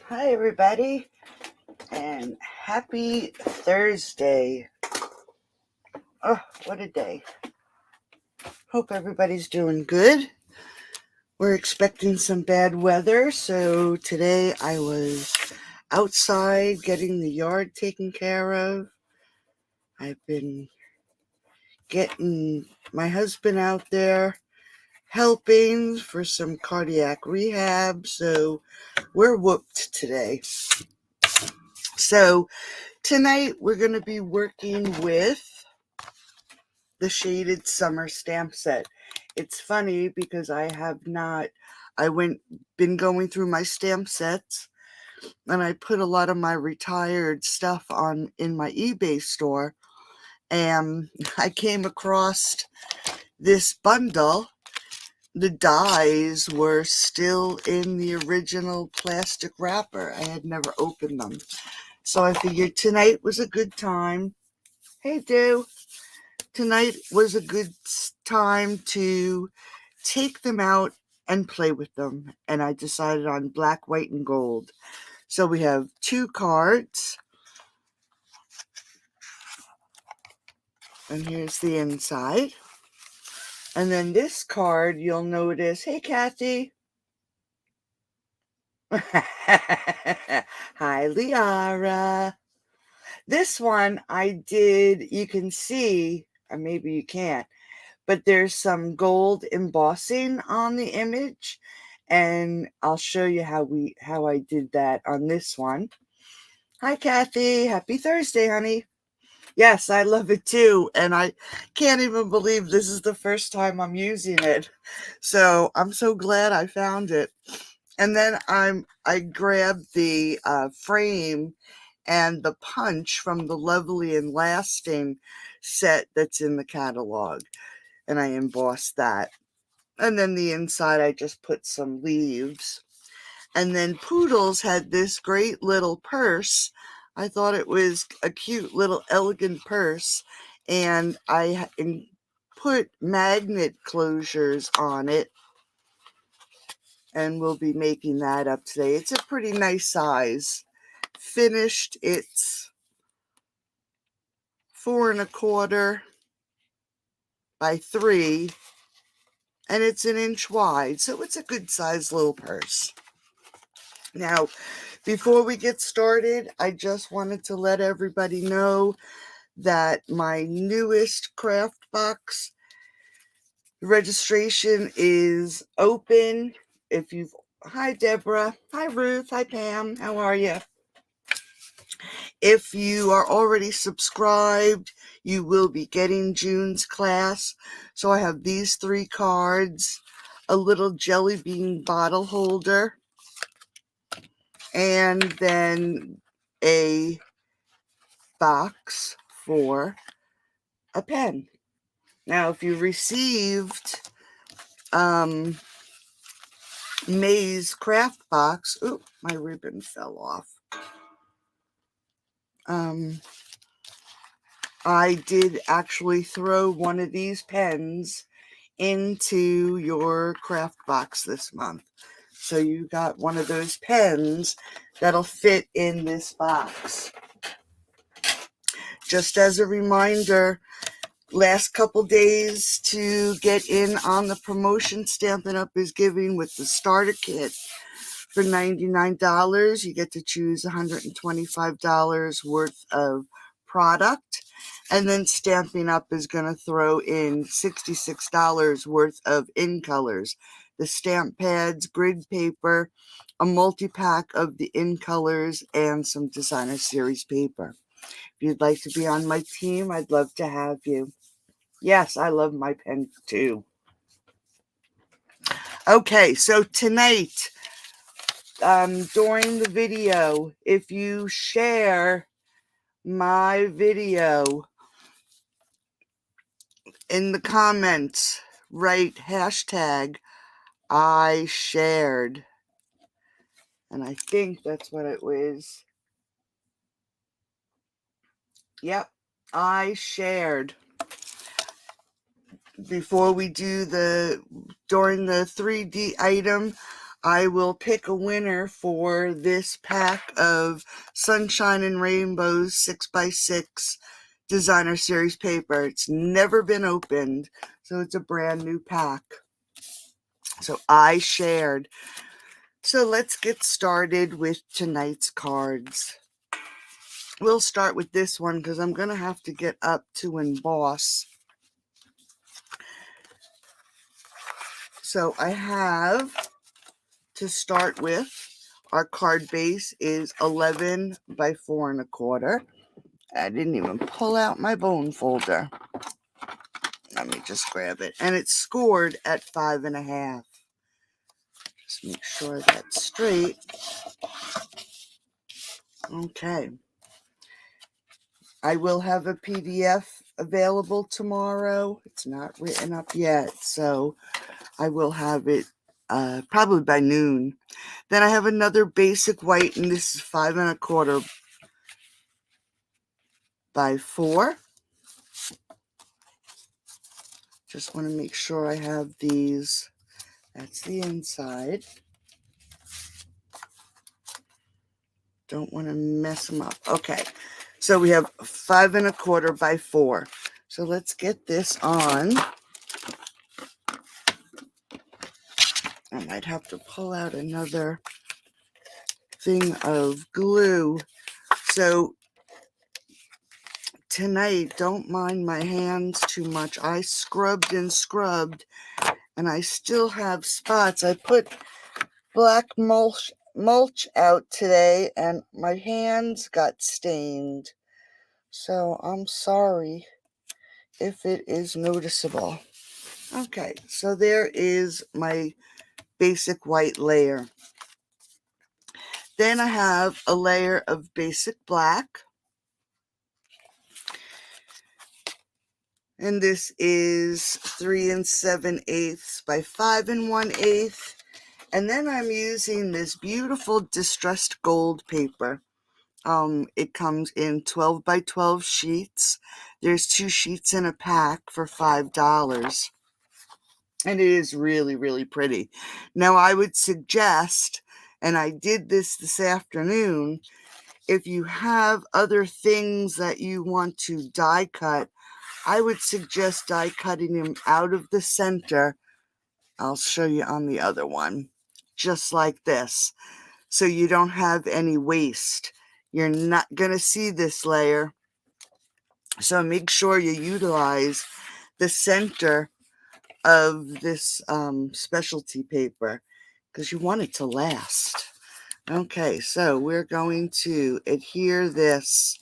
Hi, everybody, and happy Thursday. Oh, what a day. Hope everybody's doing good. We're expecting some bad weather, so today I was outside getting the yard taken care of. I've been getting my husband out there helping for some cardiac rehab, so we're whooped today. So tonight we're going to be working with the shaded summer stamp set. It's funny because been going through my stamp sets, and I put a lot of my retired stuff on in my eBay store, and I came across this bundle. The dies were still in the original plastic wrapper. I had never opened them. So I figured tonight was a good time. Hey, Dew. Tonight was a good time to take them out and play with them. And I decided on black, white, and gold. So we have 2 cards. And here's the inside. And then this card, you'll notice, hey, Kathy. Hi, Liara. This one I did, you can see, or maybe you can't, but there's some gold embossing on the image, and I'll show you how I did that on this one. Hi, Kathy. Happy Thursday, honey. Yes, I love it too, and I can't even believe this is the first time I'm using it. So I'm so glad I found it. And then I grabbed the frame and the punch from the Lovely and Lasting set that's in the catalog, and I embossed that. And then the inside, I just put some leaves. And then Poodles had this great little purse. I thought it was a cute little elegant purse, and I put magnet closures on it, and we'll be making that up today. It's a pretty nice size. Finished, it's 4 1/4 by 3, and it's 1 inch wide, so it's a good sized little purse. Now, before we get started, I just wanted to let everybody know that my newest craft box registration is open. Hi, Deborah. Hi, Ruth. Hi, Pam. How are you? If you are already subscribed, you will be getting June's class. So I have these 3 cards, a little jelly bean bottle holder, and then a box for a pen. Now, if you received May's craft box, ooh, my ribbon fell off. I did actually throw one of these pens into your craft box this month. So you got one of those pens that'll fit in this box. Just as a reminder, last couple days to get in on the promotion. Stampin' Up! Is giving with the starter kit for $99. You get to choose $125 worth of product. And then Stampin' Up! Is going to throw in $66 worth of in colors. The stamp pads, grid paper, a multi-pack of the in colors, and some designer series paper. If you'd like to be on my team, I'd love to have you. Yes, I love my pen too. Okay, so tonight, during the video, if you share my video in the comments, write hashtag I shared. And I think that's what it was. Yep, I shared. Before we do during the 3D item, I will pick a winner for this pack of Sunshine and Rainbows 6x6 Designer Series paper. It's never been opened, so it's a brand new pack. So I shared. So let's get started with tonight's cards. We'll start with this one because I'm going to have to get up to emboss. So I have, to start with, our card base is 11 by 4 1/4. I didn't even pull out my bone folder. Let me just grab it. And it's scored at 5 1/2. Just make sure that's straight. Okay. I will have a PDF available tomorrow. It's not written up yet, so I will have it probably by noon. Then I have another basic white, and this is 5 1/4 by 4. Just want to make sure I have these. That's the inside. Don't want to mess them up. Okay, so we have 5 1/4 by 4. So let's get this on. I might have to pull out another thing of glue. So tonight, don't mind my hands too much. I scrubbed and scrubbed, and I still have spots. I put black mulch out today, and my hands got stained. So I'm sorry if it is noticeable. Okay, so there is my basic white layer. Then I have a layer of basic black. And this is 3 7/8 by 5 1/8. And then I'm using this beautiful distressed gold paper. It comes in 12 by 12 sheets. There's 2 sheets in a pack for $5. And it is really, really pretty. Now, I would suggest, and I did this afternoon, if you have other things that you want to die cut, I would suggest die cutting them out of the center. I'll show you on the other one, just like this, so you don't have any waste. You're not going to see this layer, so make sure you utilize the center of this specialty paper because you want it to last. Okay, so we're going to adhere this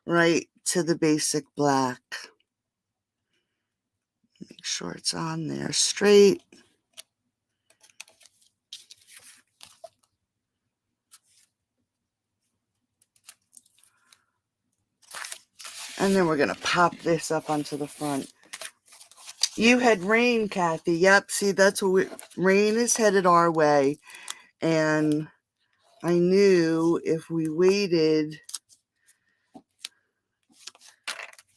right to the basic black. Make sure it's on there straight. And then we're going to pop this up onto the front. You had rain, Kathy. Yep, see, that's what rain is headed our way. And I knew if we waited,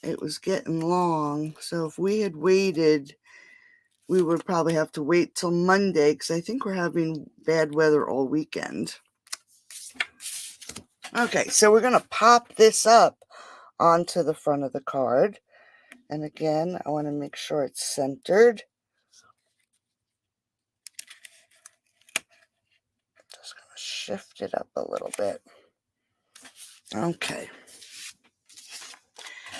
it was getting long. So if we had waited, we would probably have to wait till Monday because I think we're having bad weather all weekend. Okay, so we're going to pop this up onto the front of the card. And again, I want to make sure it's centered. Just going to shift it up a little bit. Okay.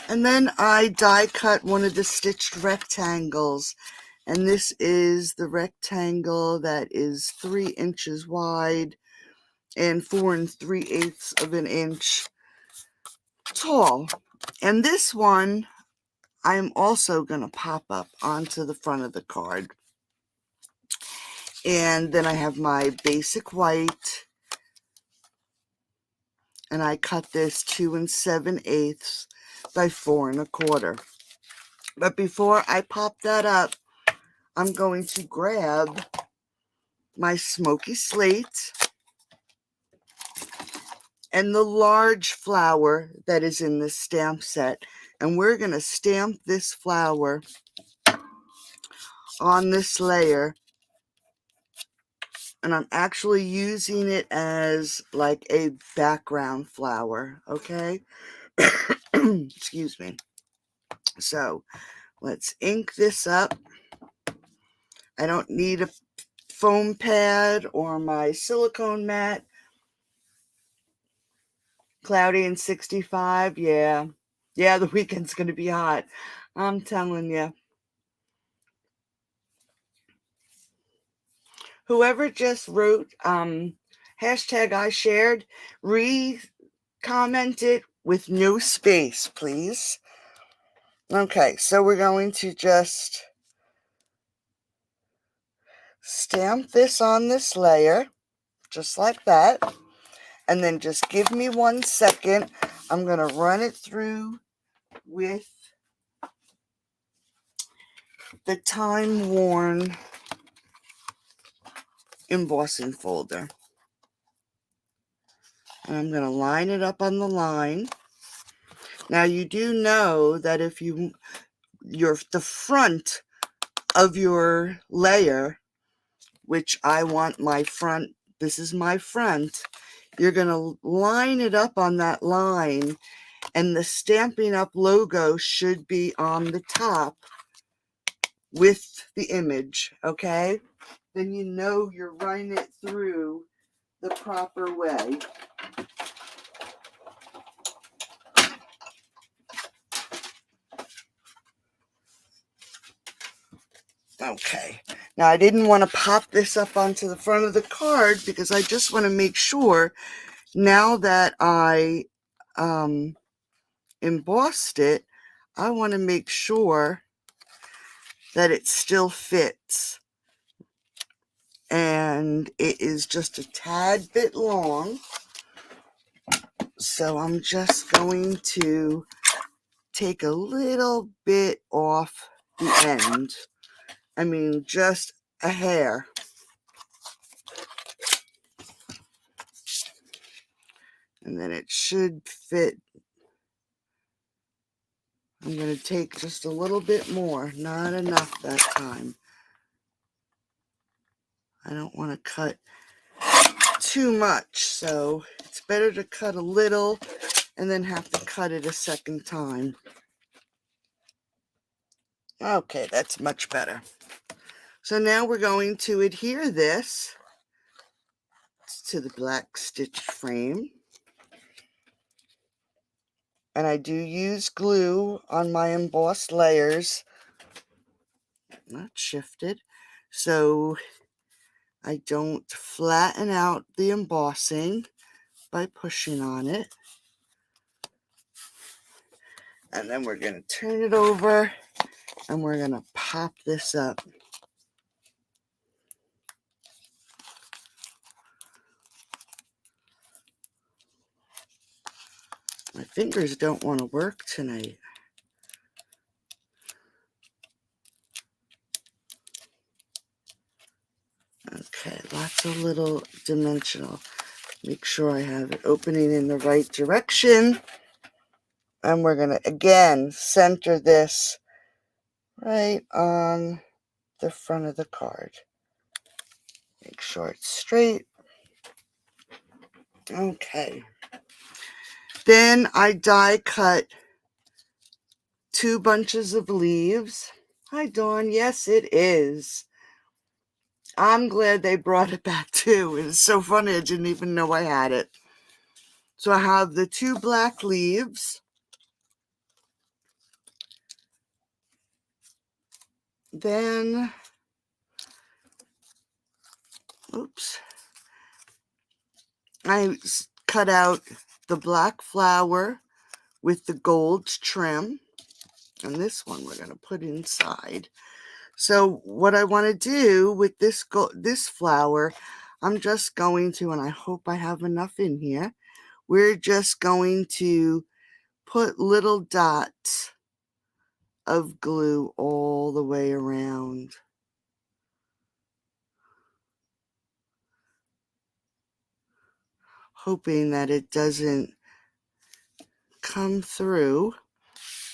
And then I die cut one of the stitched rectangles. And this is the rectangle that is 3 inches wide and 4 3/8 of an inch tall. And this one I'm also going to pop up onto the front of the card. And then I have my basic white, and I cut this 2 7/8 by 4 1/4. But before I pop that up, I'm going to grab my smoky slate and the large flower that is in this stamp set. And we're going to stamp this flower on this layer And I'm actually using it as like a background flower, okay? Excuse me. So let's ink this up. I don't need a foam pad or my silicone mat. Cloudy and 65, yeah. Yeah, the weekend's going to be hot. I'm telling you. Whoever just wrote hashtag I shared, comment it with no space, please. Okay, so we're going to just stamp this on this layer, just like that. And then just give me 1 second. I'm going to run it through with the time-worn embossing folder. And I'm going to line it up on the line. Now you do know that if the front of your layer, which I want my front, this is my front, you're going to line it up on that line, and the Stampin' Up! Logo should be on the top with the image, okay? Then you know you're running it through the proper way. Okay, now I didn't want to pop this up onto the front of the card because I just want to make sure, now that I embossed it, I want to make sure that it still fits. And it is just a tad bit long. So I'm just going to take a little bit off the end. I mean, just a hair. And then it should fit. I'm going to take just a little bit more, not enough that time. I don't want to cut too much, so it's better to cut a little and then have to cut it a second time. Okay, that's much better. So now we're going to adhere this to the black stitch frame. And I do use glue on my embossed layers, not shifted, so I don't flatten out the embossing by pushing on it. And then we're going to turn it over and we're going to pop this up. My fingers don't want to work tonight. Okay, lots of little dimensional. Make sure I have it opening in the right direction. And we're going to, again, center this right on the front of the card. Make sure it's straight. Okay. Then I die cut 2 bunches of leaves. Hi, Dawn. Yes, it is. I'm glad they brought it back too. It's so funny. I didn't even know I had it. So I have the 2 black leaves. Then, oops, I cut out the black flower with the gold trim. And this one we're going to put inside. So what I want to do with this flower, I'm just going to, and I hope I have enough in here, we're just going to put little dots of glue all the way around. Hoping that it doesn't come through.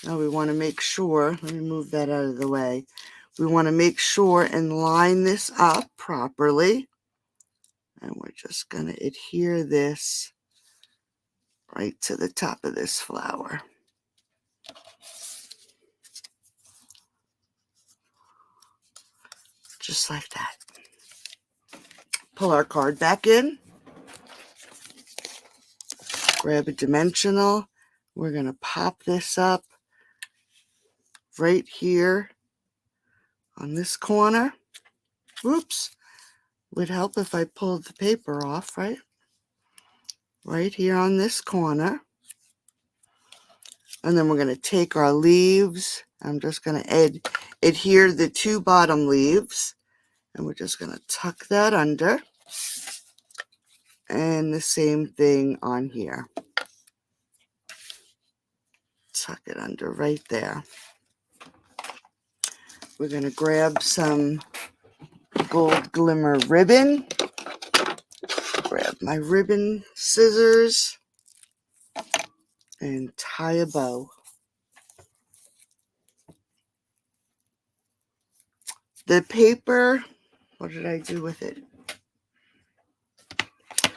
Now we want to make sure, let me move that out of the way. We want to make sure and line this up properly. And we're just going to adhere this right to the top of this flower. Just like that. Pull our card back in. Grab a dimensional. We're going to pop this up right here on this corner. Whoops. Would help if I pulled the paper off, right? Right here on this corner. And then we're going to take our leaves. I'm just going to adhere the two bottom leaves. And we're just going to tuck that under. And the same thing on here. Tuck it under right there. We're going to grab some gold glimmer ribbon. Grab my ribbon scissors and tie a bow. The paper, what did I do with it?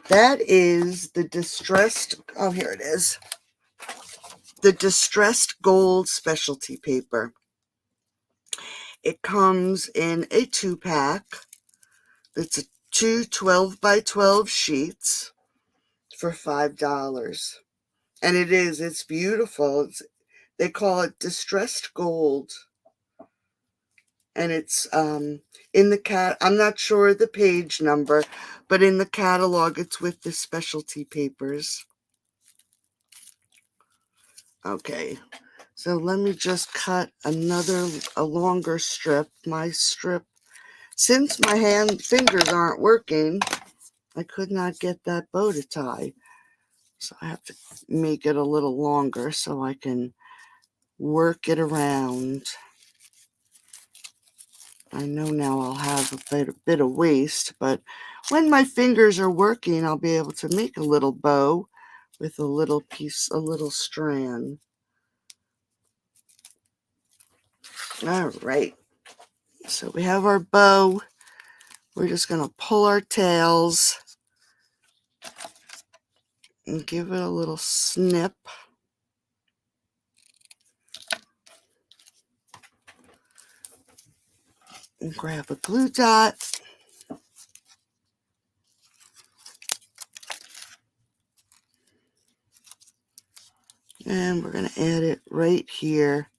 That is the distressed, oh, here it is. The distressed gold specialty paper. It comes in a 2-pack. It's two 12 by 12 sheets for $5. And it's beautiful. They call it distressed gold. And it's in the I'm not sure the page number, but in the catalog it's with the specialty papers. Okay, so let me just cut a longer strip. My strip, since my fingers aren't working, I could not get that bow to tie. So I have to make it a little longer so I can work it around. I know now I'll have a bit of waste, but when my fingers are working, I'll be able to make a little bow with a little strand. All right. So we have our bow. We're just going to pull our tails and give it a little snip. And grab a glue dot. And we're going to add it right here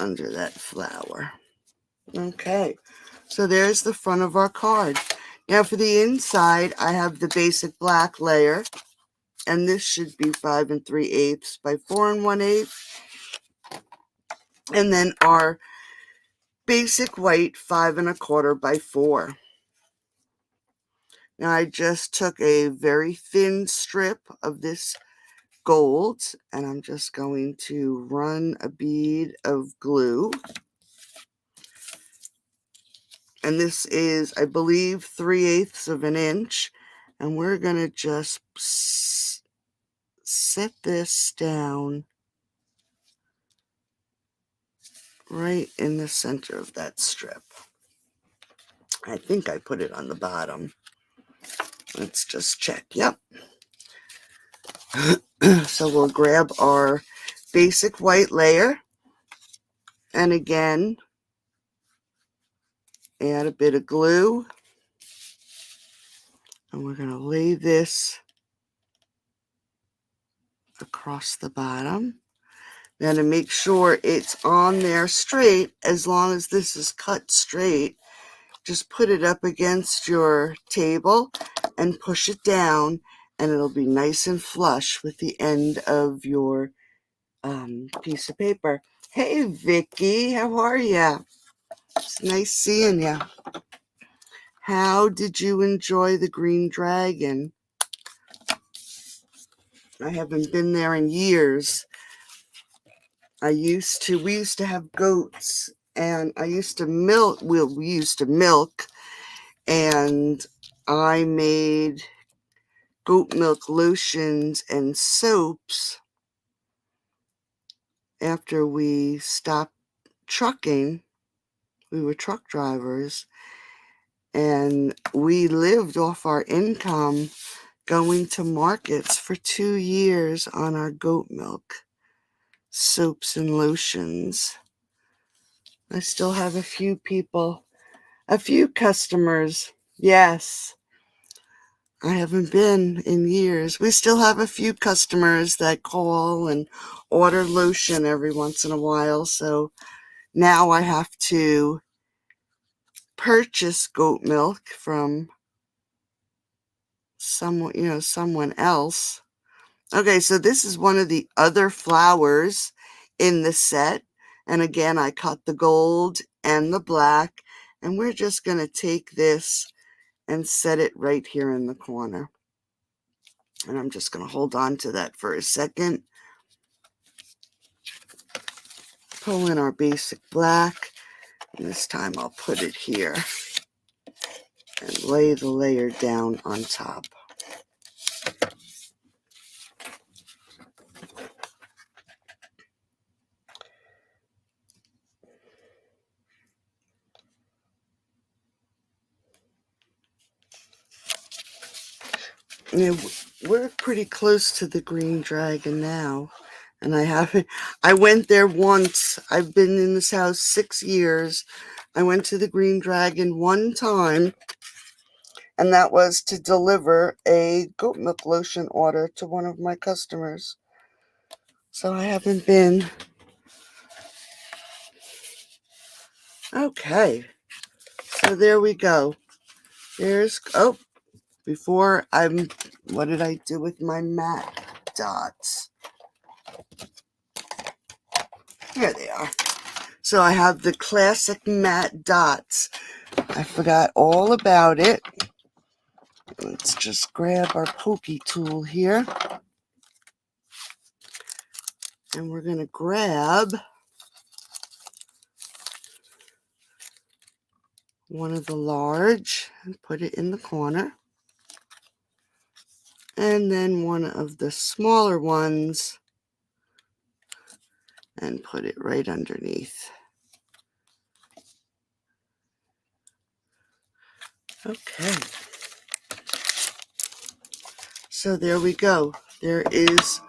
under that flower. Okay, so there's the front of our card. Now for the inside, I have the basic black layer. And this should be 5 3/8 by 4 1/8. And then our basic white 5 1/4 by 4. Now I just took a very thin strip of this gold and I'm just going to run a bead of glue. And this is, I believe, 3/8 of an inch. And we're going to just set this down right in the center of that strip. I think I put it on the bottom. Let's just check. Yep. So we'll grab our basic white layer and again add a bit of glue. And we're going to lay this across the bottom. Now to make sure it's on there straight, as long as this is cut straight, just put it up against your table and push it down and it'll be nice and flush with the end of your piece of paper. Hey Vicky, how are you? It's nice seeing you. How did you enjoy the Green Dragon? I haven't been there in years. We used to have goats and I used to milk, we used to milk and I made goat milk lotions and soaps after we stopped trucking. We were truck drivers And we lived off our income going to markets for 2 years on our goat milk, soaps and lotions. I still have a few customers. Yes, I haven't been in years. We still have a few customers that call and order lotion every once in a while. So now I have to purchase goat milk from someone else. Okay, so this is one of the other flowers in the set. And again, I cut the gold and the black, and we're just going to take this and set it right here in the corner. And I'm just going to hold on to that for a second. Pull in our basic black. And this time I'll put it here and lay the layer down on top. We're pretty close to the Green Dragon now. And I went there once. I've been in this house 6 years. I went to the Green Dragon one time, and that was to deliver a goat milk lotion order to one of my customers. So I haven't been. Okay. So there we go. What did I do with my matte dots? Here they are. So I have the classic matte dots. I forgot all about it. Let's just grab our pokey tool here. And we're going to grab one of the large and put it in the corner. And then one of the smaller ones and put it right underneath. Okay. So there we go. There is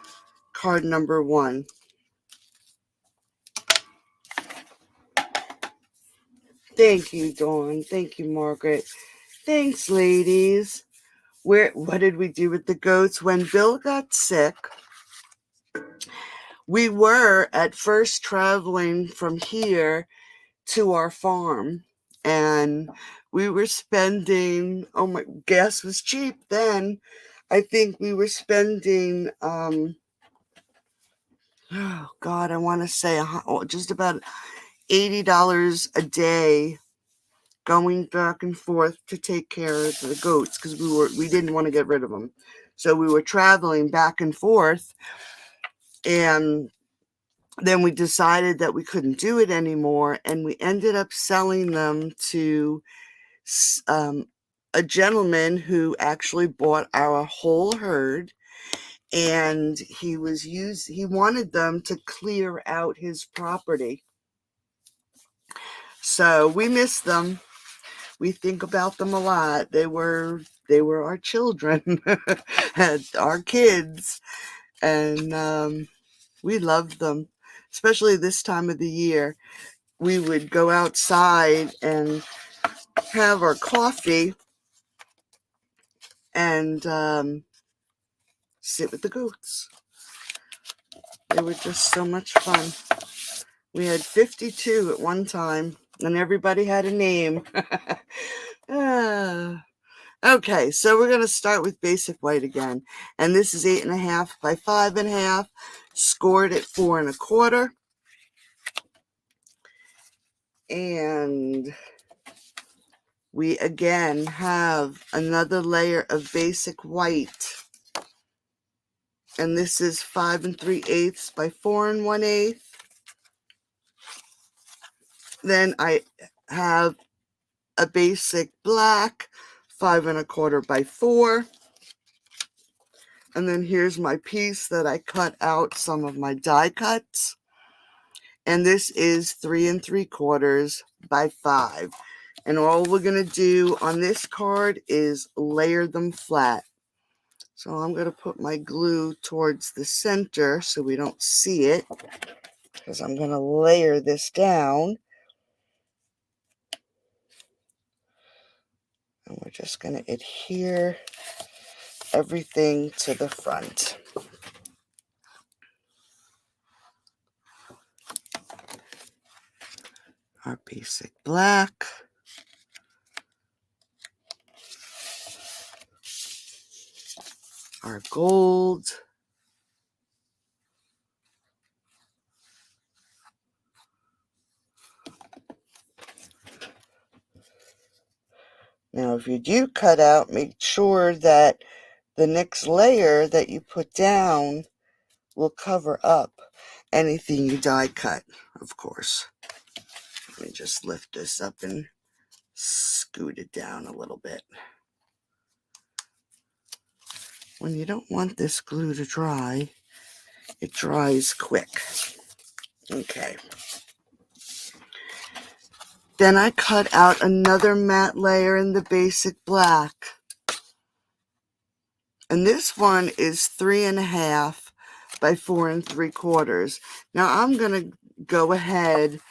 card number 1. Thank you, Dawn. Thank you, Margaret. Thanks, ladies. What did we do with the goats? When Bill got sick, we were at first traveling from here to our farm, and we were spending, gas was cheap then. I think we were spending, I want to say just about $80 a day going back and forth to take care of the goats, because we didn't want to get rid of them. So we were traveling back and forth, and then we decided that we couldn't do it anymore, and we ended up selling them to a gentleman who actually bought our whole herd, and he wanted them to clear out his property. So we miss them. We think about them a lot. They were our children, our kids, and we loved them, especially this time of the year. We would go outside and have our coffee and sit with the goats. They were just so much fun. We had 52 at one time, and everybody had a name. Okay, so we're going to start with basic white again. And this is 8.5 by 5.5, scored at 4 1/4. And we again have another layer of basic white. And this is 5 3/8 by 4 1/8. Then I have a basic black, 5 1/4 by 4. And then here's my piece that I cut out some of my die cuts. And this is 3 3/4 by 5. And all we're going to do on this card is layer them flat. So I'm going to put my glue towards the center so we don't see it, because I'm going to layer this down. And we're just going to adhere everything to the front. Our basic black. Our gold. Now, if you do cut out, make sure that the next layer that you put down will cover up anything you die cut, of course. Let me just lift this up and scoot it down a little bit. When you don't want this glue to dry, it dries quick. Okay. Then I cut out another matte layer in the basic black. And this one is 3.5 by 4 3/4. Now I'm going to go ahead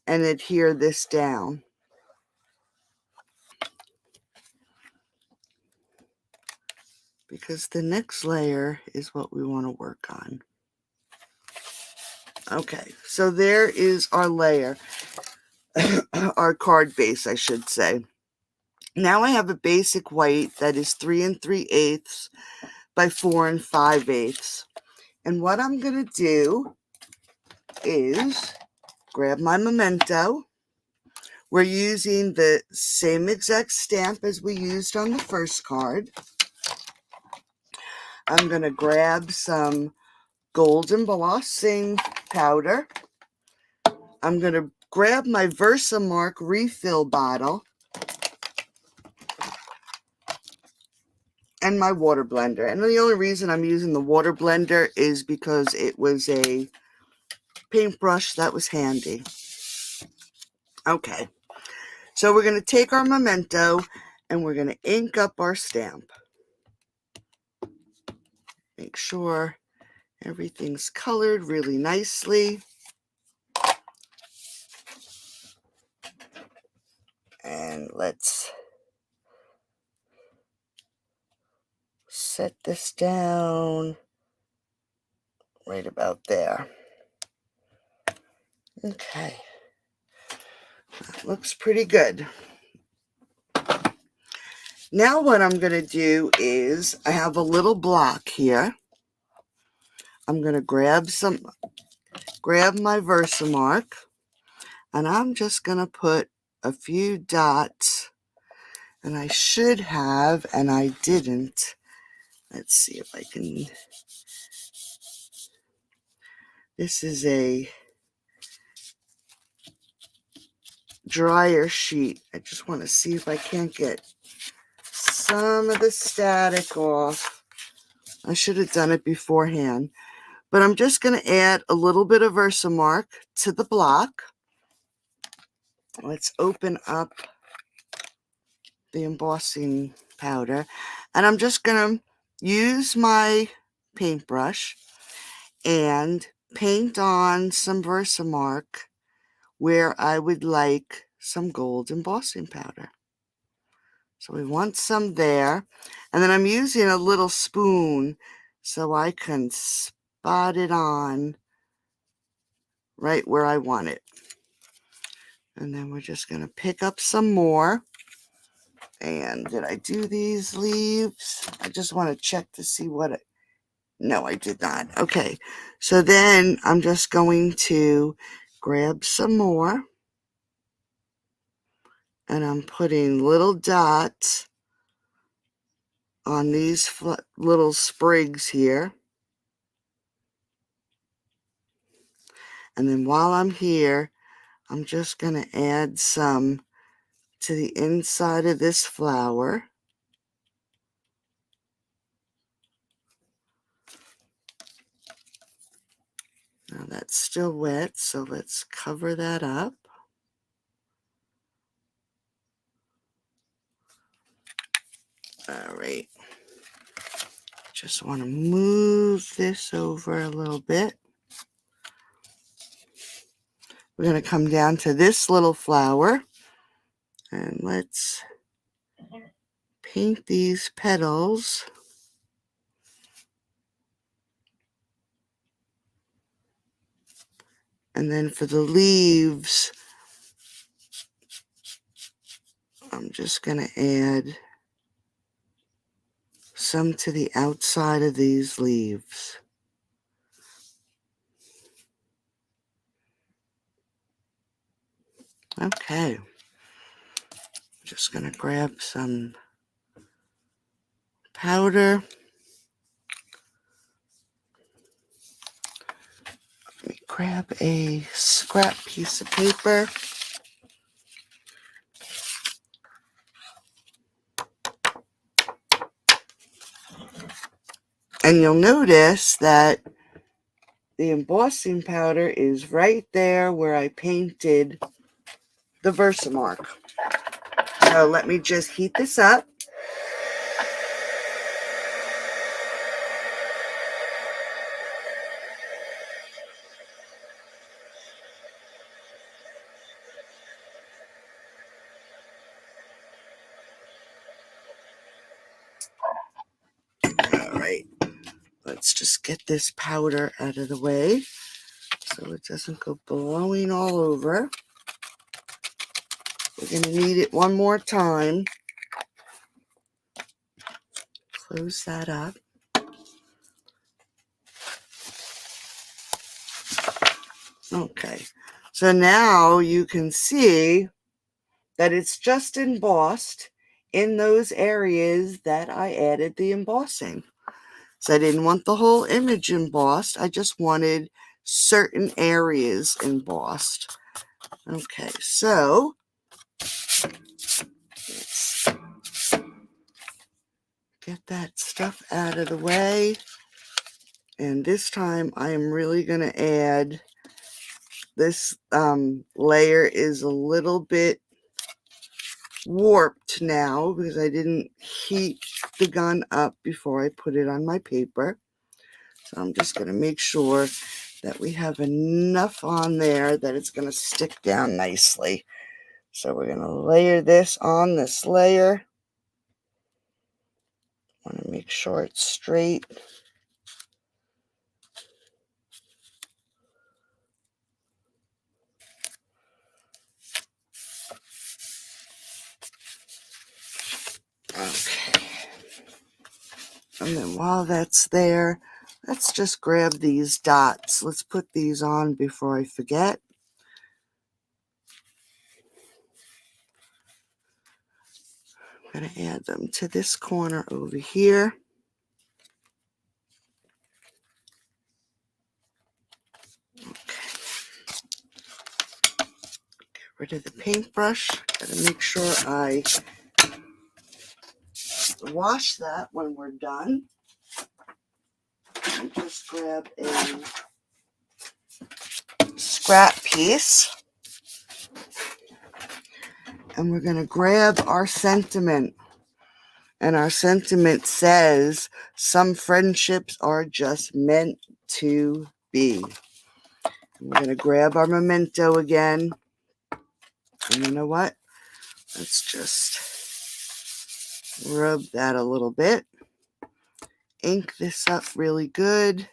and adhere this down. Because the next layer is what we want to work on. Okay, so there is our layer, our card base, I should say. Now I have a basic white that is 3 3/8 by 4 5/8. And what I'm going to do is grab my memento. We're using the same exact stamp as we used on the first card. I'm going to grab some gold embossing powder. I'm going to grab my Versamark refill bottle and my water blender. And the only reason I'm using the water blender is because it was a paintbrush that was handy. Okay, so we're going to take our memento and we're going to ink up our stamp. Make sure everything's colored really nicely. And let's set this down right about there. Okay, that looks pretty good. Now what I'm going to do is, I have a little block here. I'm going to grab my Versamark, and I'm just going to put a few dots, and I should have, and I didn't. Let's see if I can. This is a dryer sheet. I just want to see if I can't get some of the static off. I should have done it beforehand. But I'm just going to add a little bit of Versamark to the block. Let's open up the embossing powder. And I'm just going to use my paintbrush and paint on some Versamark where I would like some gold embossing powder. So we want some there. And then I'm using a little spoon so I can spot it on right where I want it. And then we're just going to pick up some more. And did I do these leaves? I just want to check to see what it... No, I did not. Okay. So then I'm just going to grab some more. And I'm putting little dots on these little sprigs here. And then while I'm here, I'm just going to add some to the inside of this flower. Now that's still wet, so let's cover that up. right. Just want to move this over a little bit. We're going to come down to this little flower, and let's paint these petals. And then for the leaves, I'm just going to add some to the outside of these leaves. Okay. Just going to grab some powder. Let me grab a scrap piece of paper. And you'll notice that the embossing powder is right there where I painted the Versamark. So let me just heat this up. All right, let's just get this powder out of the way so it doesn't go blowing all over. We're going to need it one more time. Close that up. Okay, so now you can see that it's just embossed in those areas that I added the embossing. So I didn't want the whole image embossed. I just wanted certain areas embossed. Okay, so let's get that stuff out of the way. And this time I am really going to add, this layer is a little bit warped now because I didn't heat the gun up before I put it on my paper. So I'm just going to make sure that we have enough on there that it's going to stick down nicely. So we're going to layer this on this layer. Want to make sure it's straight. Okay. And then while that's there, let's just grab these dots. Let's put these on before I forget. I'm going to add them to this corner over here. Okay. Get rid of the paintbrush. Got to make sure I wash that when we're done. And just grab a scrap piece. And we're going to grab our sentiment. And our sentiment says, some friendships are just meant to be. We're going to grab our memento again. And you know what? Let's just rub that a little bit. Ink this up really good.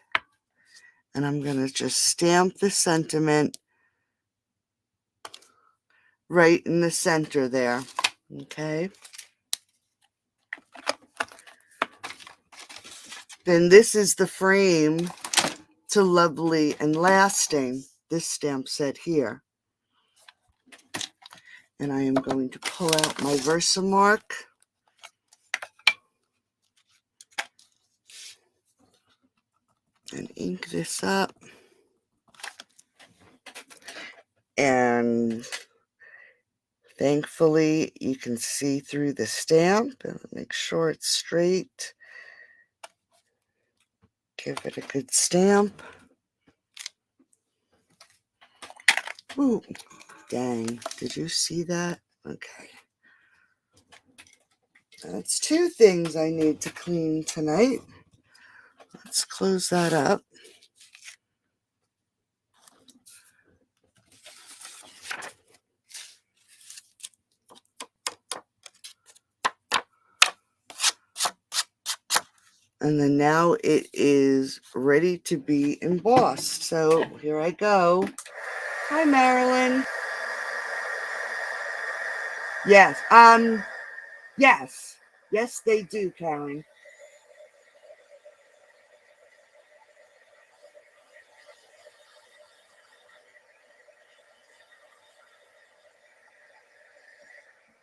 And I'm going to just stamp the sentiment right in the center there. Okay. Then this is the frame to Lovely and Lasting, this stamp set here. And I am going to pull out my Versamark. And ink this up. And thankfully you can see through the stamp. And make sure it's straight. Give it a good stamp. Ooh, dang. Did you see that? Okay. That's two things I need to clean tonight. Let's close that up. And then now it is ready to be embossed. So here I go. Hi, Marilyn. Yes. Yes. Yes, they do, Karen.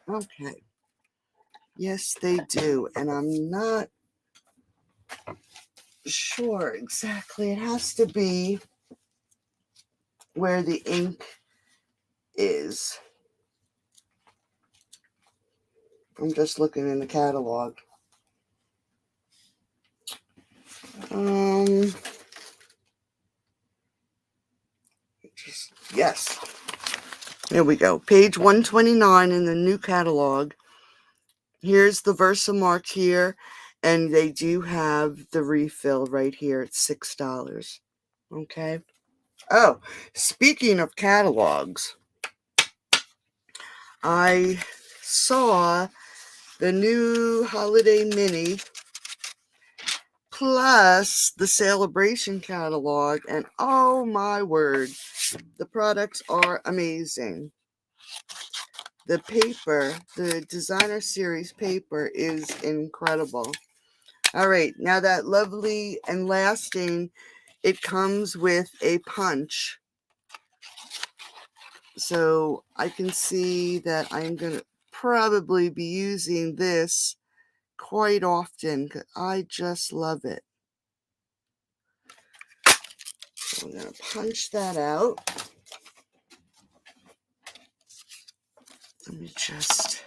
Okay. Yes, they do. And I'm not sure exactly. It has to be where the ink is. I'm just looking in the catalog. Yes. There we go. Page 129 in the new catalog. Here's the Versamark here, and they do have the refill right here at $6. Okay. Oh, speaking of catalogs, I saw the new Holiday Mini plus the Celebration catalog, and oh my word, the products are amazing. The paper, the designer series paper is incredible. All right, now that lovely and lasting, it comes with a punch. So I can see that I'm going to probably be using this quite often because I just love it. So I'm going to punch that out. Let me just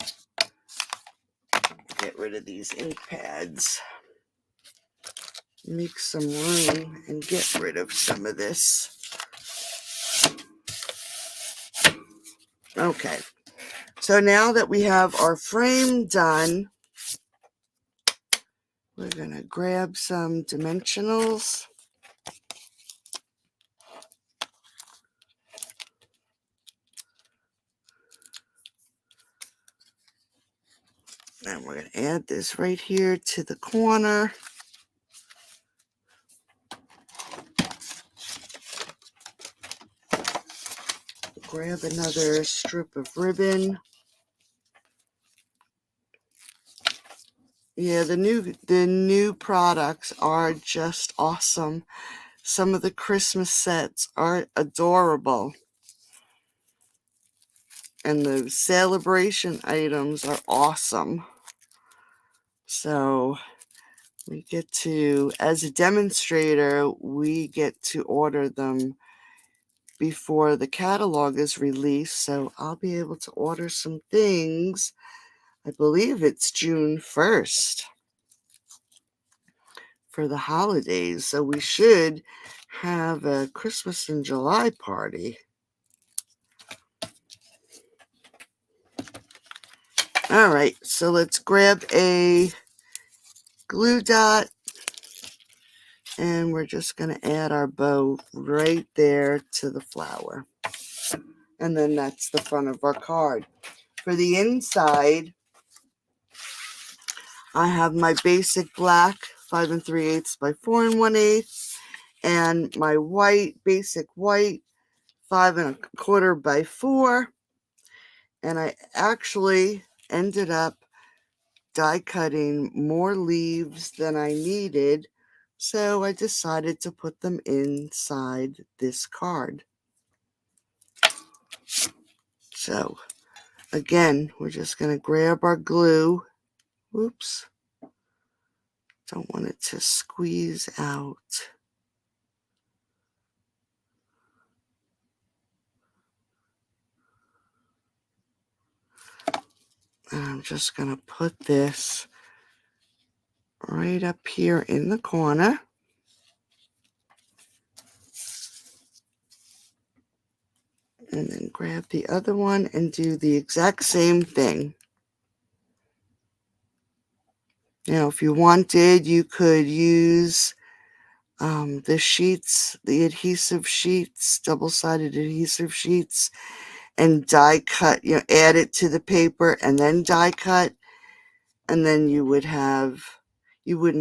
get rid of these ink pads. Make some room and get rid of some of this. Okay, so now that we have our frame done, we're going to grab some dimensionals. And we're going to add this right here to the corner. Grab another strip of ribbon. Yeah, the new products are just awesome. Some of the Christmas sets are adorable. And the celebration items are awesome. So we get to, as a demonstrator, we get to order them before the catalog is released. So I'll be able to order some things. I believe it's June 1st for the holidays. So we should have a Christmas in July party. All right, so let's grab a glue dot, and we're just going to add our bow right there to the flower. And then that's the front of our card. For the inside, I have my basic black 5 3/8 by 4 1/8, and my white, basic white 5 1/4 by 4. And I actually ended up die cutting more leaves than I needed, so I decided to put them inside this card. So again, we're just going to grab our glue. Oops. Don't want it to squeeze out. And I'm just going to put this right up here in the corner. And then grab the other one and do the exact same thing. Now, if you wanted, you could use the sheets, the adhesive sheets, double-sided adhesive sheets, and die cut, add it to the paper and then die cut, and then you wouldn't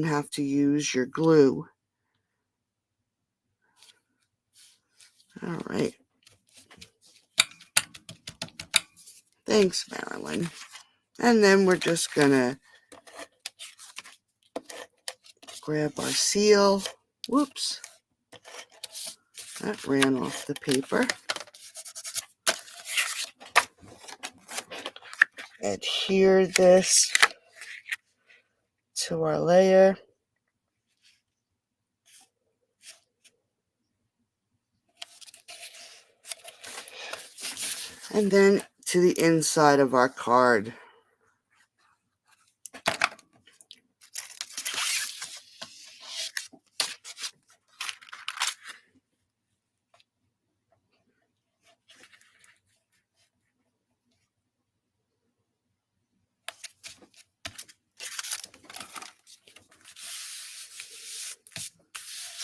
have to use your glue. All right. Thanks, Marilyn. And then we're just gonna grab our seal. Whoops. That ran off the paper. Adhere this to our layer. And then to the inside of our card.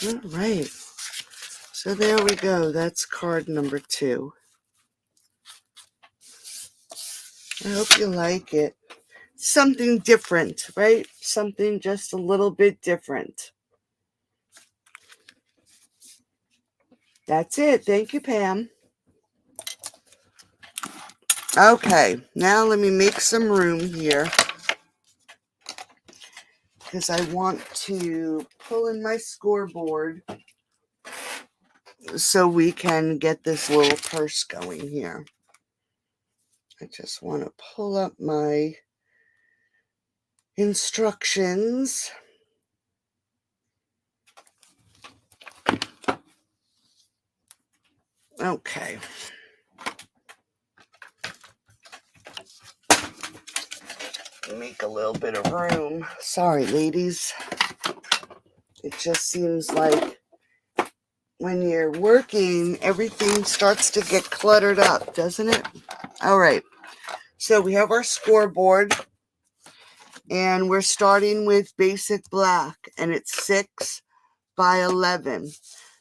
All right. So there we go. That's card number 2. I hope you like it. Something different, right? Something just a little bit different. That's it. Thank you, Pam. Okay, now let me make some room here because I want to pull in my scoreboard so we can get this little purse going here. I just want to pull up my instructions. Okay. Make a little bit of room. Sorry, ladies. It just seems like when you're working, everything starts to get cluttered up, doesn't it? All right. So we have our scoreboard, and we're starting with basic black, and it's 6 by 11.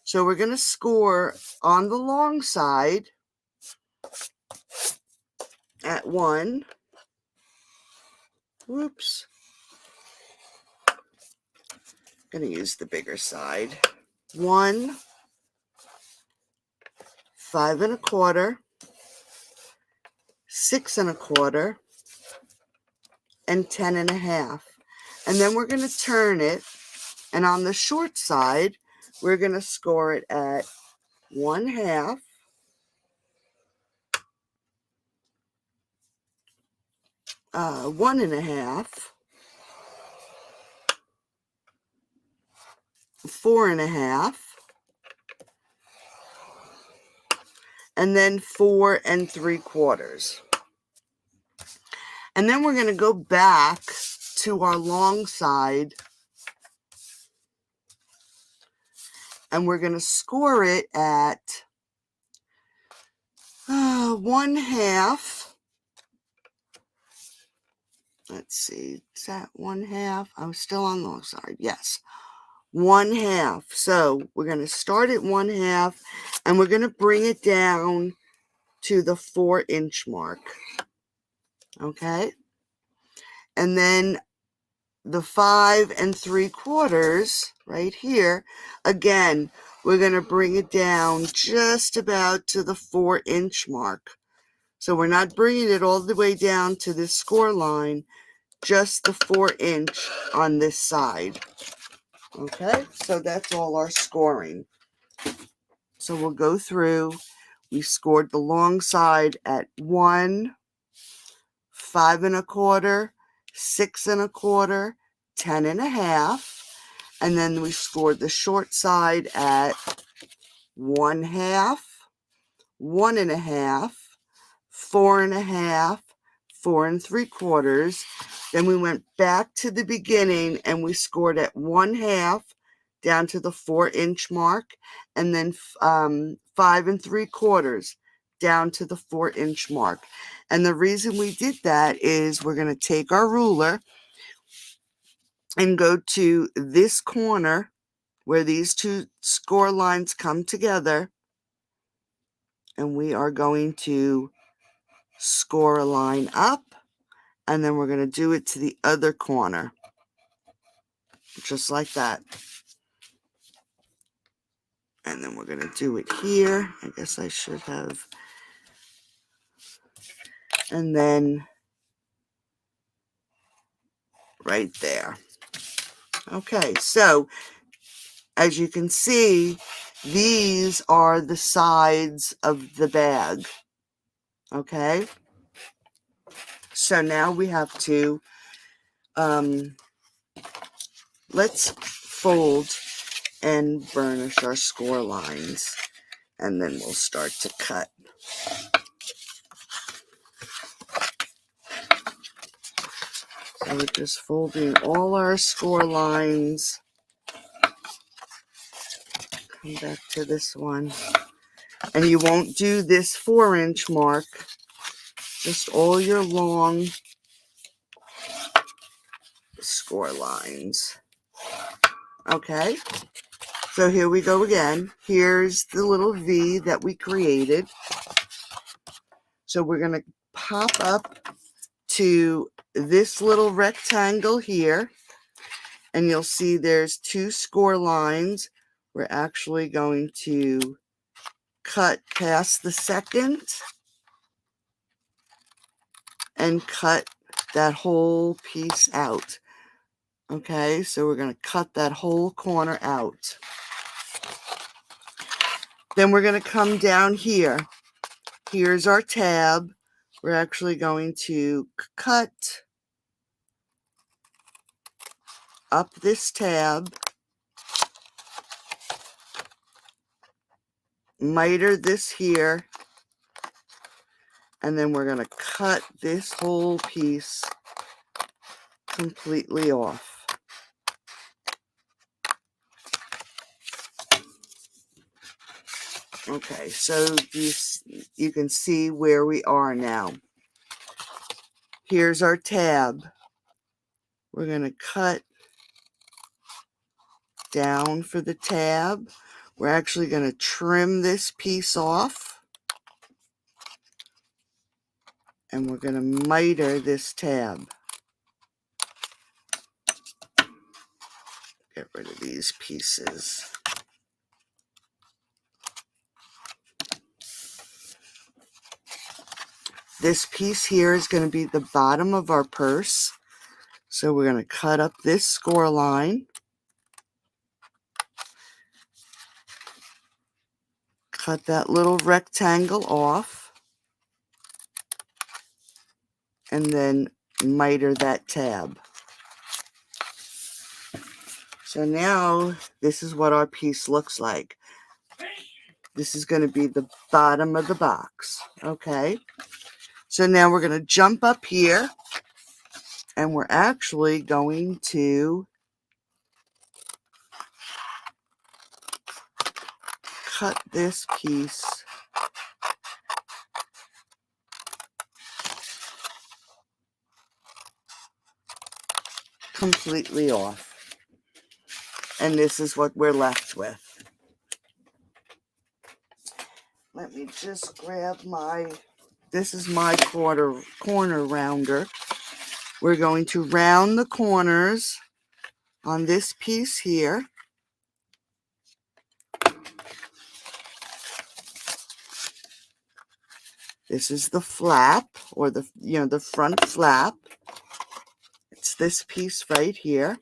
So we're going to score on the long side at 1. Whoops. Going to use the bigger side. 1, 5 1/4, 6 1/4, and 10 1/2. And then we're going to turn it, and on the short side, we're going to score it at 1/2, 1 1/2, 4 1/2, and then 4 3/4. And then we're going to go back to our long side, and we're going to score it at 1/2. Let's see, is that 1/2? I was still on the long side. Yes, 1/2. So we're going to start at 1/2, and we're going to bring it down to the 4-inch mark. Okay, and then the 5 3/4 right here, again, we're going to bring it down just about to the 4-inch mark. So we're not bringing it all the way down to this score line, just the 4-inch on this side. Okay, so that's all our scoring. So we'll go through. We scored the long side at 1, 5 1/4, 6 1/4, 10 1/2, and then we scored the short side at 1/2, 1 1/2, 4 1/2, 4 3/4. Then we went back to the beginning and we scored at 1/2 down to the 4-inch mark, and then 5 3/4 down to the 4-inch mark. And the reason we did that is we're going to take our ruler and go to this corner where these two score lines come together, and we are going to score a line up, and then we're going to do it to the other corner, just like that. And then we're going to do it here. I guess I should have. And then right there. Okay, so as you can see, these are the sides of the bag. Okay, so now we have to, let's fold and burnish our score lines, and then we'll start to cut. So we're just folding all our score lines. Come back to this one. And you won't do this 4-inch mark, just all your long score lines. Okay, so here we go again. Here's the little V that we created. So we're going to pop up to this little rectangle here, and you'll see there's 2 score lines. We're actually going to cut past the second and cut that whole piece out. Okay, so we're going to cut that whole corner out. Then we're going to come down here. Here's our tab. We're actually going to cut up this tab, miter this here, and then we're going to cut this whole piece completely off. Okay, so you can see where we are now. Here's our tab. We're going to cut down for the tab. We're actually going to trim this piece off, and we're going to miter this tab. Get rid of these pieces. This piece here is going to be the bottom of our purse. So we're going to cut up this score line, cut that little rectangle off, and then miter that tab. So now this is what our piece looks like. This is going to be the bottom of the box. Okay. So now we're going to jump up here, and we're actually going to cut this piece completely off. And this is what we're left with. Let me just grab this is my corner rounder. We're going to round the corners on this piece here. This is the flap, or the front flap. It's this piece right here.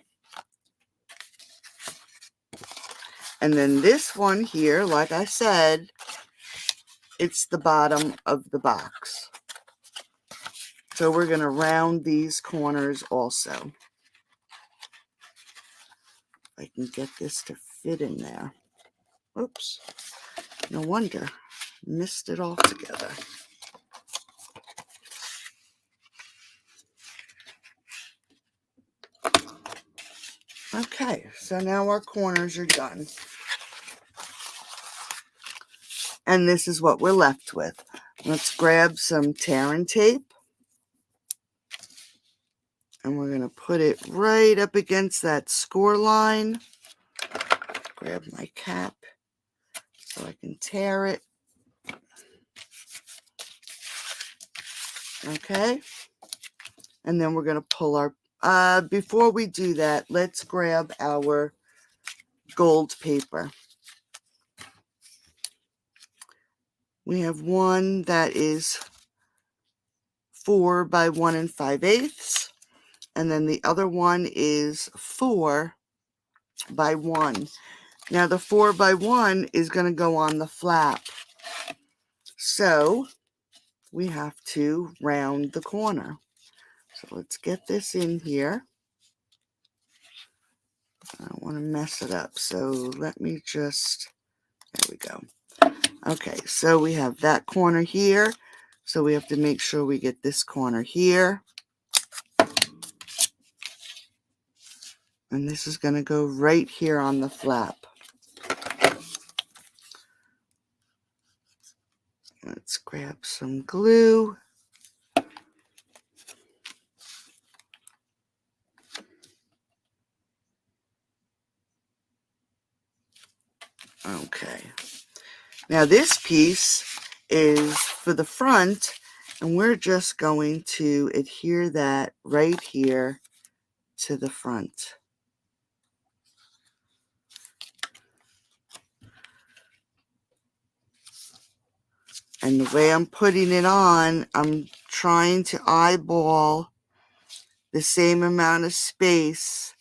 And then this one here, like I said, it's the bottom of the box. So we're going to round these corners also. If I can get this to fit in there. Oops. No wonder. Missed it all together. Okay, so now our corners are done. And this is what we're left with. Let's grab some tear and tape. And we're going to put it right up against that score line. Grab my cap so I can tear it. Okay. And then we're going to pull our, before we do that, let's grab our gold paper. We have one that is 4 by 1 5/8. And then the other one is 4 by 1. Now the 4 by 1 is going to go on the flap. So we have to round the corner. So let's get this in here. I don't want to mess it up. So let me just, there we go. Okay, so we have that corner here. So we have to make sure we get this corner here. And this is going to go right here on the flap. Let's grab some glue. Okay. Now this piece is for the front, and we're just going to adhere that right here to the front. And the way I'm putting it on, I'm trying to eyeball the same amount of space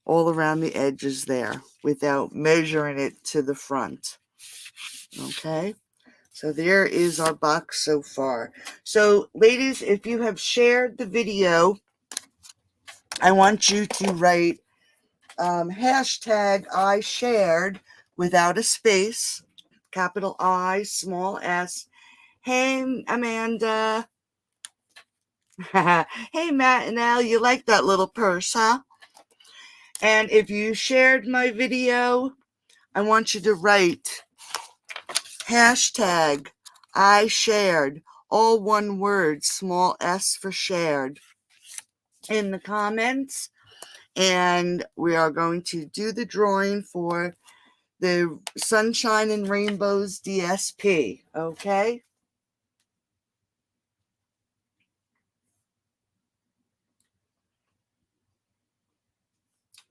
all around the edges there without measuring it to the front. Okay, so there is our box so far. So ladies, if you have shared the video, I want you to write hashtag I shared without a space, capital I, small s. Hey, Amanda. Hey, Matt and Al, you like that little purse, huh? And if you shared my video, I want you to write hashtag I shared, all one word, small s for shared, in the comments. And we are going to do the drawing for the Sunshine and Rainbows DSP, okay?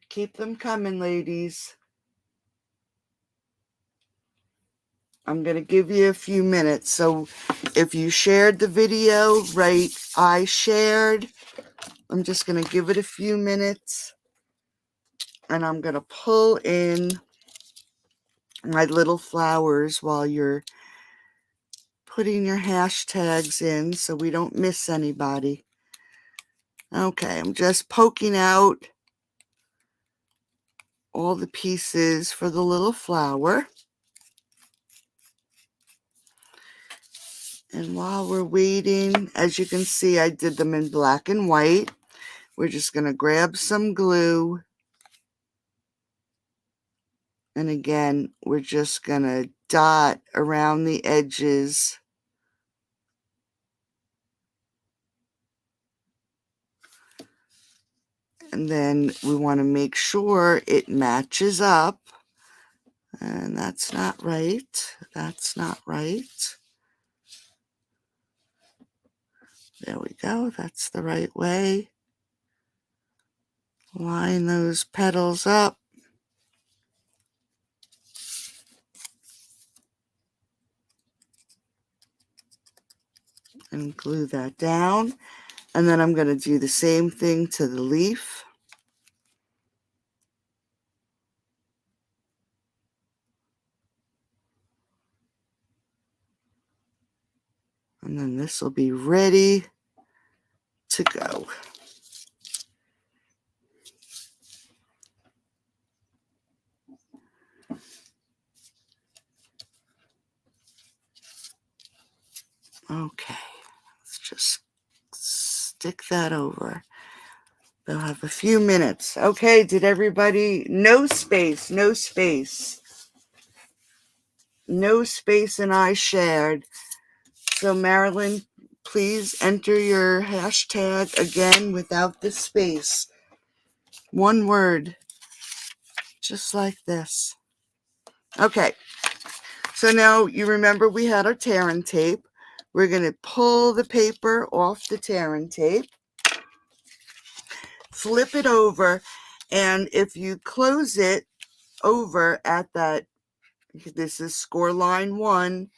Keep them coming, ladies. I'm going to give you a few minutes. So if you shared the video, write I shared. I'm just going to give it a few minutes. And I'm going to pull in my little flowers while you're putting your hashtags in so we don't miss anybody. Okay, I'm just poking out all the pieces for the little flower. And while we're waiting, as you can see, I did them in black and white. We're just going to grab some glue. And again, we're just going to dot around the edges. And then we want to make sure it matches up. And that's not right. That's not right. There we go. That's the right way. Line those petals up. And glue that down. And then I'm going to do the same thing to the leaf. And then this will be ready to go. Okay, let's just stick that over. They'll have a few minutes. Okay, did everybody? No space, no space. No space, and I shared. So Marilyn, please enter your hashtag again without the space. One word, just like this. Okay, so now you remember we had our tear and tape. We're going to pull the paper off the tear and tape, flip it over, and if you close it over at that, this is score line 1,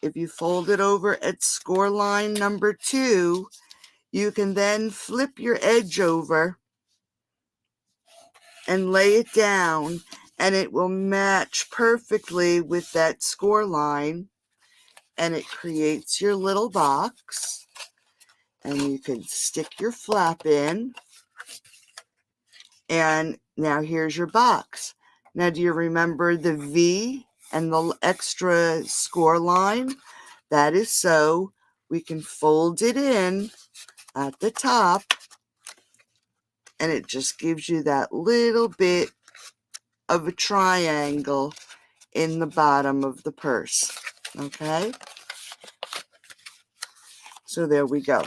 if you fold it over at score line number 2, you can then flip your edge over and lay it down, and it will match perfectly with that score line, and it creates your little box, and you can stick your flap in, and now here's your box. Now, do you remember the V and the extra score line? That is so we can fold it in at the top, and it just gives you that little bit of a triangle in the bottom of the purse. Okay, so there we go.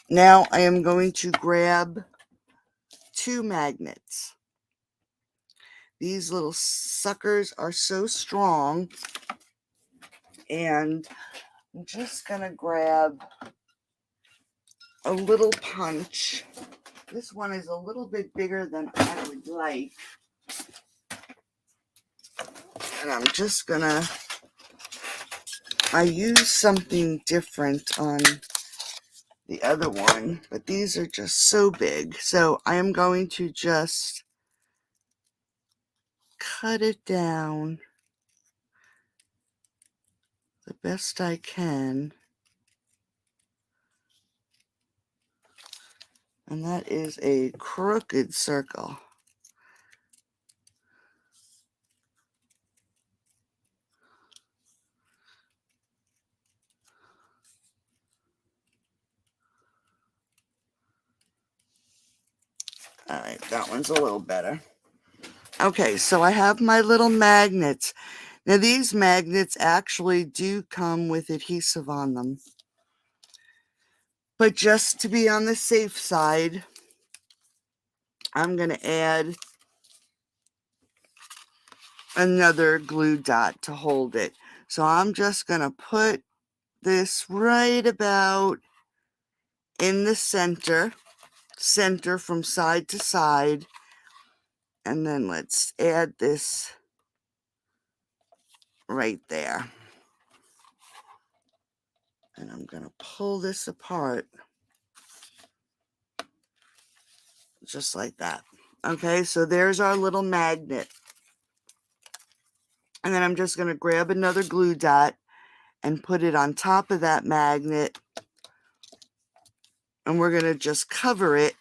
Now I am going to grab 2 magnets. These little suckers are so strong, and I'm just gonna grab a little punch. This one is a little bit bigger than I would like, and I'm just gonna, I use something different on the other one, but these are just so big. So I am going to just cut it down the best I can. And that is a crooked circle. All right, that one's a little better. Okay, so I have my little magnets. Now these magnets actually do come with adhesive on them. But just to be on the safe side, I'm going to add another glue dot to hold it. So I'm just going to put this right about in the center from side to side. And then let's add this right there. And I'm going to pull this apart just like that. Okay, so there's our little magnet. And then I'm just going to grab another glue dot and put it on top of that magnet. And we're going to just cover it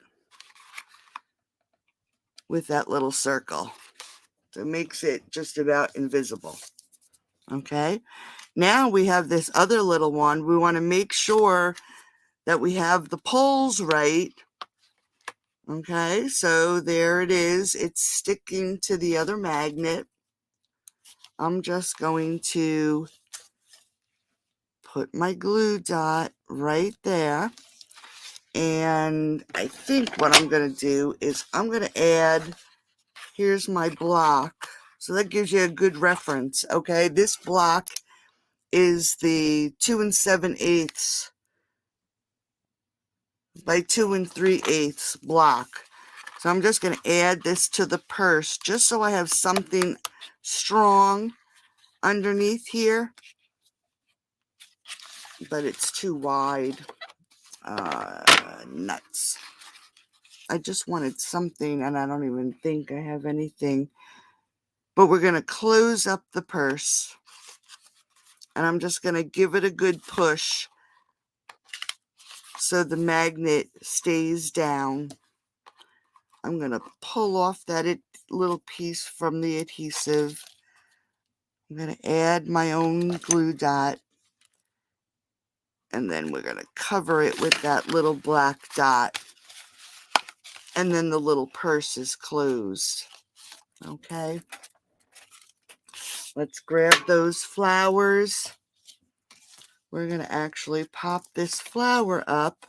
with that little circle. So it makes it just about invisible. Okay, now we have this other little one. We want to make sure that we have the poles right. Okay, so there it is. It's sticking to the other magnet. I'm just going to put my glue dot right there. And I think what I'm going to do is I'm going to add, here's my block. So that gives you a good reference. Okay, this block is the 2 7/8 by 2 3/8 block. So I'm just going to add this to the purse just so I have something strong underneath here, but it's too wide. Nuts. I just wanted something, and I don't even think I have anything. But we're going to close up the purse, and I'm just going to give it a good push so the magnet stays down. I'm going to pull off that little piece from the adhesive. I'm going to add my own glue dot, and then we're going to cover it with that little black dot, and then the little purse is closed. Okay, let's grab those flowers. we're going to actually pop this flower up.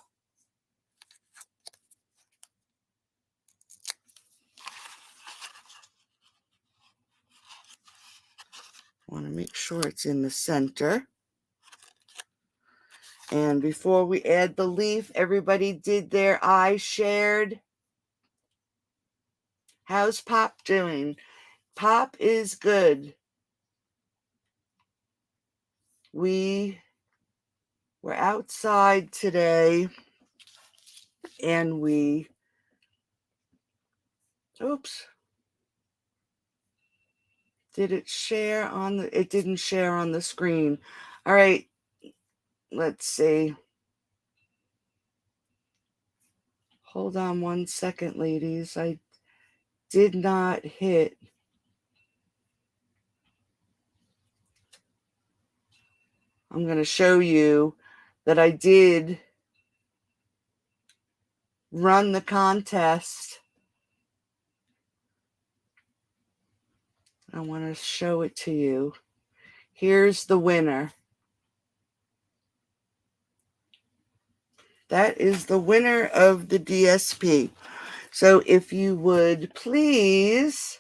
I want to make sure it's in the center. And before we add the leaf, everybody did their eyes shared. How's Pop doing? Pop is good. We were outside today and oops. Did it share on the, it didn't share on the screen. All right, let's see. Hold on 1 second, ladies. I did not hit. I'm going to show you that I did run the contest. I want to show it to you. Here's the winner. That is the winner of the DSP. So if you would please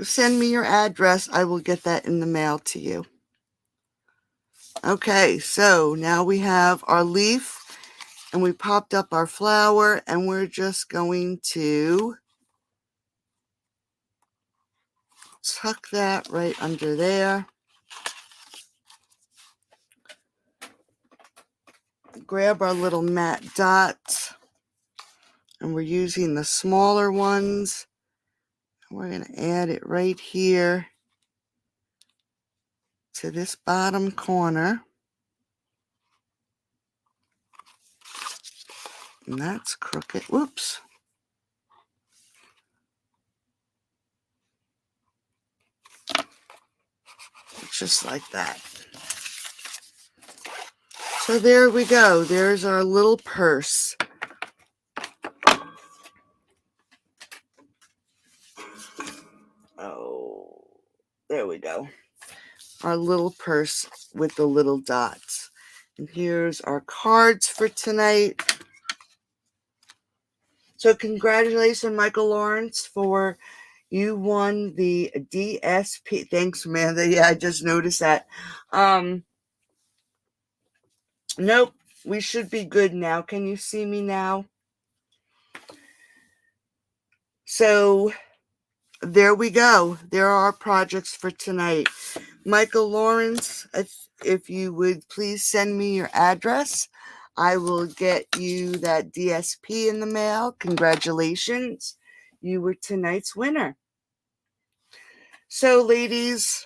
send me your address, I will get that in the mail to you. Okay, so now we have our leaf and we popped up our flower and we're just going to tuck that right under there. Grab our little matte dots, and we're using the smaller ones. We're going to add it right here to this bottom corner. And that's crooked. Whoops. Just like that. So there we go. There's our little purse. Oh, there we go. Our little purse with the little dots. And here's our cards for tonight. So congratulations, Michael Lawrence, for you won the DSP. Thanks, Amanda. Yeah, I just noticed that. Nope, we should be good now. Can you see me now? So there we go. There are our projects for tonight. Michael Lawrence, if you would please send me your address, I will get you that DSP in the mail. Congratulations. You were tonight's winner. So, ladies,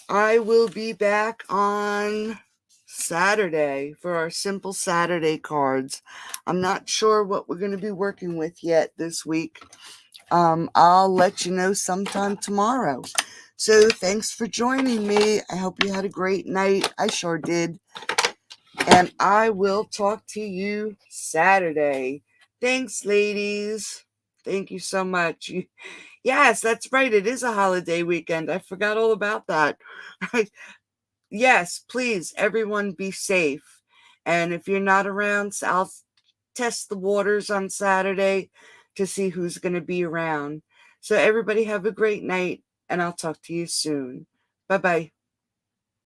I will be back on Saturday for our Simple Saturday cards. I'm not sure what we're going to be working with yet this week. I'll let you know sometime tomorrow. So thanks for joining me. I hope you had a great night. I sure did. And I will talk to you Saturday. Thanks, ladies. Thank you so much. Yes, that's right. It is a holiday weekend. I forgot all about that. Yes, please, everyone be safe. And if you're not around, I'll test the waters on Saturday to see who's going to be around. So everybody have a great night, and I'll talk to you soon. Bye-bye.